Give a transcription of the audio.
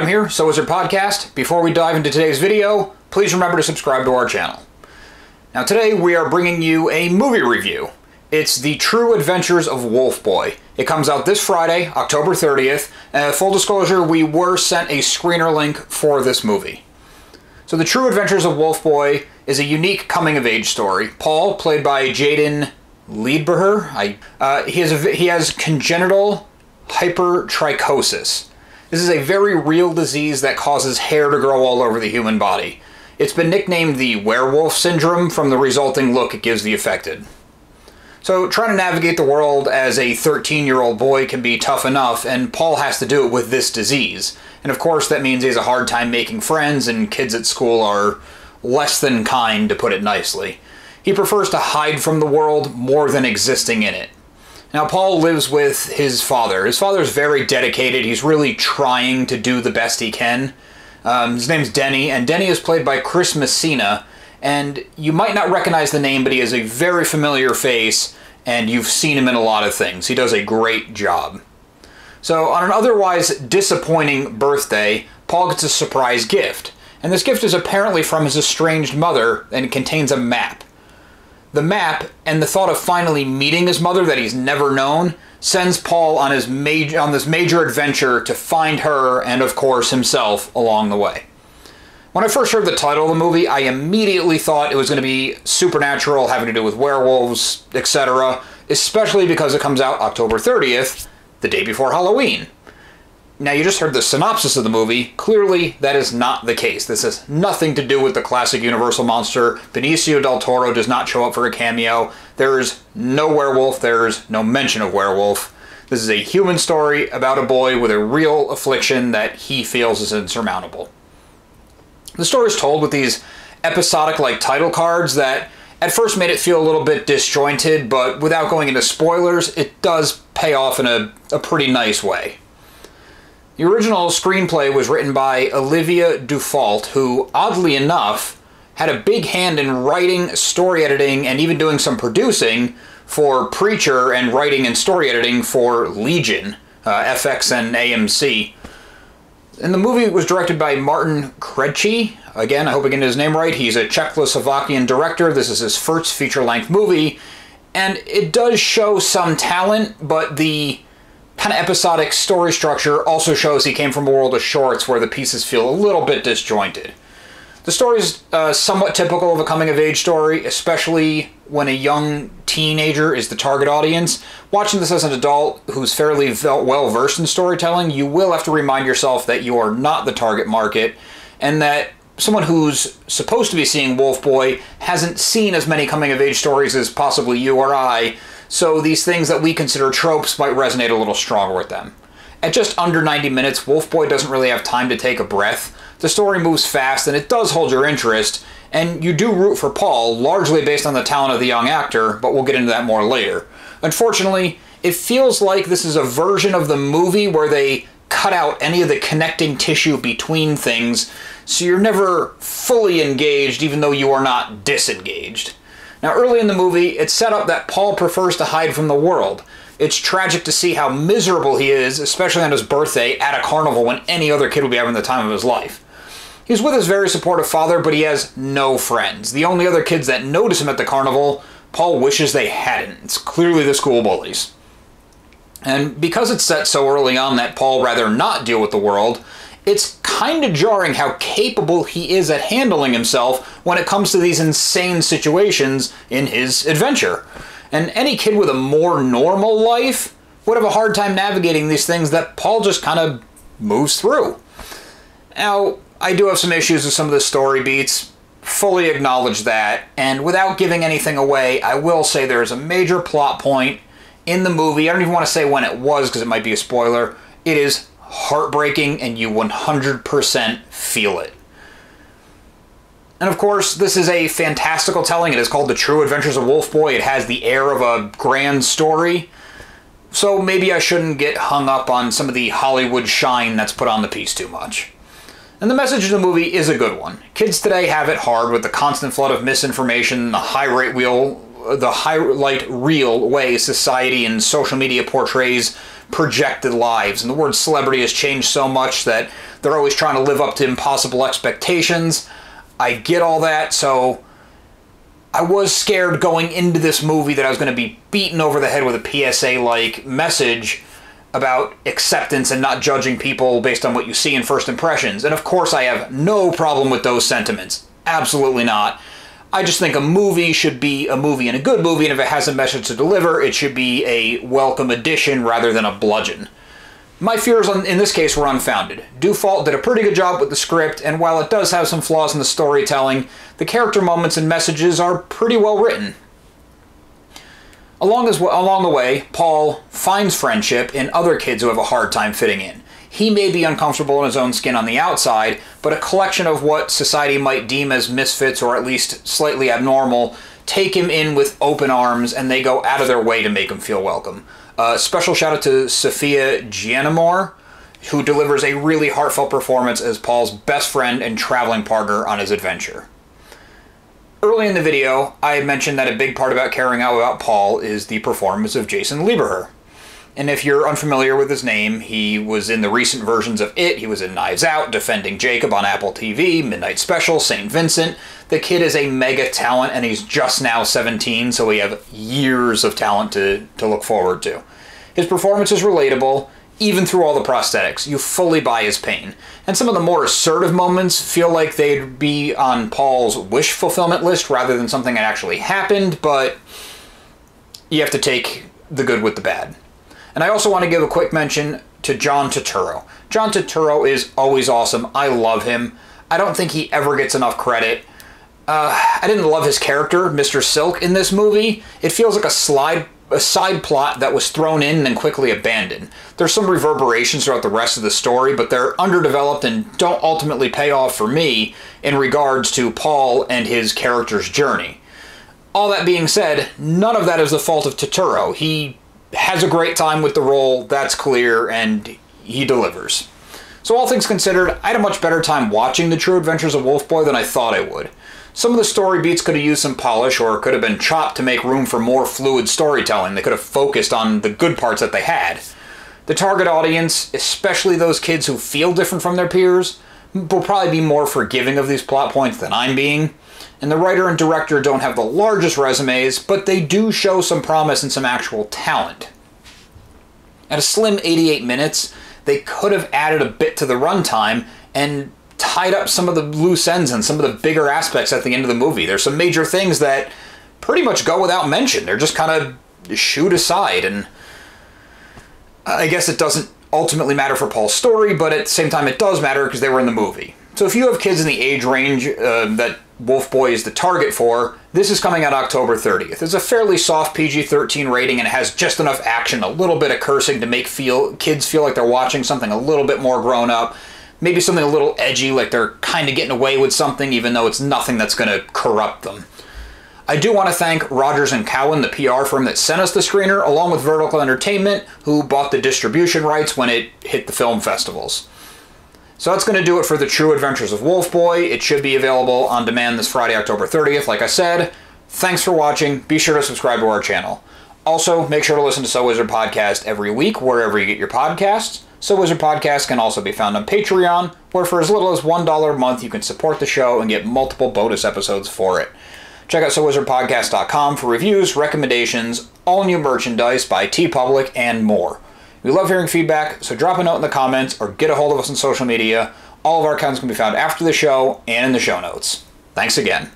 Adam here, So Is Your Podcast. Before we dive into today's video, please remember to subscribe to our channel. Now today we are bringing you a movie review. It's The True Adventures of Wolfboy. It comes out this Friday, October 30th. Full disclosure, we were sent a screener link for this movie. So The True Adventures of Wolfboy is a unique coming-of-age story. Paul, played by Jaeden Lieberher, he has congenital hypertrichosis. This is a very real disease that causes hair to grow all over the human body. It's been nicknamed the werewolf syndrome from the resulting look it gives the affected. So trying to navigate the world as a 13-year-old boy can be tough enough, and Paul has to do it with this disease. And of course that means he has a hard time making friends, and kids at school are less than kind, to put it nicely. He prefers to hide from the world more than existing in it. Now, Paul lives with his father. His father's very dedicated. He's really trying to do the best he can. His name's Denny, and Denny is played by Messina. And you might not recognize the name, but he has a very familiar face, and you've seen him in a lot of things. He does a great job. So, on an otherwise disappointing birthday, Paul gets a surprise gift. And this gift is apparently from his estranged mother, and it contains a map. The map, and the thought of finally meeting his mother that he's never known, sends Paul on this major adventure to find her and, of course, himself along the way. When I first heard the title of the movie, I immediately thought it was going to be supernatural, having to do with werewolves, etc., especially because it comes out October 30th, the day before Halloween. Now, you just heard the synopsis of the movie. Clearly, that is not the case. This has nothing to do with the classic Universal monster. Benicio del Toro does not show up for a cameo. There's no werewolf. There's no mention of werewolf. This is a human story about a boy with a real affliction that he feels is insurmountable. The story is told with these episodic-like title cards that at first made it feel a little bit disjointed, but without going into spoilers, it does pay off in a pretty nice way. The original screenplay was written by Olivia Dufault, who, oddly enough, had a big hand in writing, story editing, and even doing some producing for Preacher and writing and story editing for Legion, FX and AMC. And the movie was directed by Martin Krejci. Again, I hope I get his name right. He's a Czechoslovakian director. This is his first feature-length movie. And it does show some talent, but the kind of episodic story structure also shows he came from a world of shorts where the pieces feel a little bit disjointed. The story is somewhat typical of a coming-of-age story, especially when a young teenager is the target audience. Watching this as an adult who's fairly well-versed in storytelling, you will have to remind yourself that you are not the target market, and that someone who's supposed to be seeing Wolfboy hasn't seen as many coming-of-age stories as possibly you or I, so these things that we consider tropes might resonate a little stronger with them. At just under 90 minutes, Wolfboy doesn't really have time to take a breath. The story moves fast, and it does hold your interest, and you do root for Paul, largely based on the talent of the young actor, but we'll get into that more later. Unfortunately, it feels like this is a version of the movie where they cut out any of the connecting tissue between things, so you're never fully engaged, even though you are not disengaged. Now, early in the movie, it's set up that Paul prefers to hide from the world. It's tragic to see how miserable he is, especially on his birthday, at a carnival when any other kid would be having the time of his life. He's with his very supportive father, but he has no friends. The only other kids that notice him at the carnival, Paul wishes they hadn't. It's clearly the school bullies. And because it's set so early on that Paul rather not deal with the world, it's kind of jarring how capable he is at handling himself when it comes to these insane situations in his adventure. And any kid with a more normal life would have a hard time navigating these things that Paul just kind of moves through. Now, I do have some issues with some of the story beats, fully acknowledge that, and without giving anything away, I will say there is a major plot point in the movie. I don't even want to say when it was because it might be a spoiler. It is heartbreaking, and you 100% feel it. And of course, this is a fantastical telling. It is called The True Adventures of Wolfboy. It has the air of a grand story. So maybe I shouldn't get hung up on some of the Hollywood shine that's put on the piece too much. And the message of the movie is a good one. Kids today have it hard with the constant flood of misinformation, the highlight reel way society and social media portrays projected lives. And the word celebrity has changed so much that they're always trying to live up to impossible expectations. I get all that, so I was scared going into this movie that I was going to be beaten over the head with a PSA-like message about acceptance and not judging people based on what you see in first impressions. And of course I have no problem with those sentiments. Absolutely not. I just think a movie should be a movie and a good movie, and if it has a message to deliver, it should be a welcome addition rather than a bludgeon. My fears in this case were unfounded. Dufalt did a pretty good job with the script, and while it does have some flaws in the storytelling, the character moments and messages are pretty well written. Along the way, Paul finds friendship in other kids who have a hard time fitting in. He may be uncomfortable in his own skin on the outside, but a collection of what society might deem as misfits or at least slightly abnormal take him in with open arms, and they go out of their way to make him feel welcome. Special shout out to Sophia Gianamore, who delivers a really heartfelt performance as Paul's best friend and traveling partner on his adventure. Early in the video, I had mentioned that a big part about caring out about Paul is the performance of Jaeden Lieberher. And if you're unfamiliar with his name, he was in the recent versions of It, he was in Knives Out, Defending Jacob on Apple TV, Midnight Special, St. Vincent. The kid is a mega talent, and he's just now 17, so we have years of talent to look forward to. His performance is relatable, even through all the prosthetics. You fully buy his pain. And some of the more assertive moments feel like they'd be on Paul's wish fulfillment list rather than something that actually happened, but you have to take the good with the bad. And I also want to give a quick mention to John Turturro. John Turturro is always awesome. I love him. I don't think he ever gets enough credit. I didn't love his character, Mr. Silk, in this movie. It feels like a side plot that was thrown in and then quickly abandoned. There's some reverberations throughout the rest of the story, but they're underdeveloped and don't ultimately pay off for me in regards to Paul and his character's journey. All that being said, none of that is the fault of Turturro. He has a great time with the role, that's clear, and he delivers. So all things considered, I had a much better time watching The True Adventures of Wolfboy than I thought I would. Some of the story beats could have used some polish or could have been chopped to make room for more fluid storytelling. They could have focused on the good parts that they had. The target audience, especially those kids who feel different from their peers, will probably be more forgiving of these plot points than I'm being. And the writer and director don't have the largest resumes, but they do show some promise and some actual talent. At a slim 88 minutes, they could have added a bit to the runtime and tied up some of the loose ends and some of the bigger aspects at the end of the movie. There's some major things that pretty much go without mention. They're just kind of shooed aside, and I guess it doesn't ultimately matter for Paul's story, but at the same time it does matter because they were in the movie. So if you have kids in the age range that Wolfboy is the target for, this is coming out October 30th. It's a fairly soft PG-13 rating and it has just enough action, a little bit of cursing to make kids feel like they're watching something a little bit more grown up. Maybe something a little edgy, like they're kind of getting away with something, even though it's nothing that's going to corrupt them. I do want to thank Rogers & Cowan, the PR firm that sent us the screener, along with Vertical Entertainment, who bought the distribution rights when it hit the film festivals. So that's going to do it for The True Adventures of Wolfboy. It should be available on demand this Friday, October 30th, like I said. Thanks for watching. Be sure to subscribe to our channel. Also, make sure to listen to So Wizard Podcast every week, wherever you get your podcasts. So Wizard Podcast can also be found on Patreon, where for as little as $1 a month you can support the show and get multiple bonus episodes for it. Check out SoWizardPodcast.com for reviews, recommendations, all new merchandise by TeePublic, and more. We love hearing feedback, so drop a note in the comments or get a hold of us on social media. All of our accounts can be found after the show and in the show notes. Thanks again.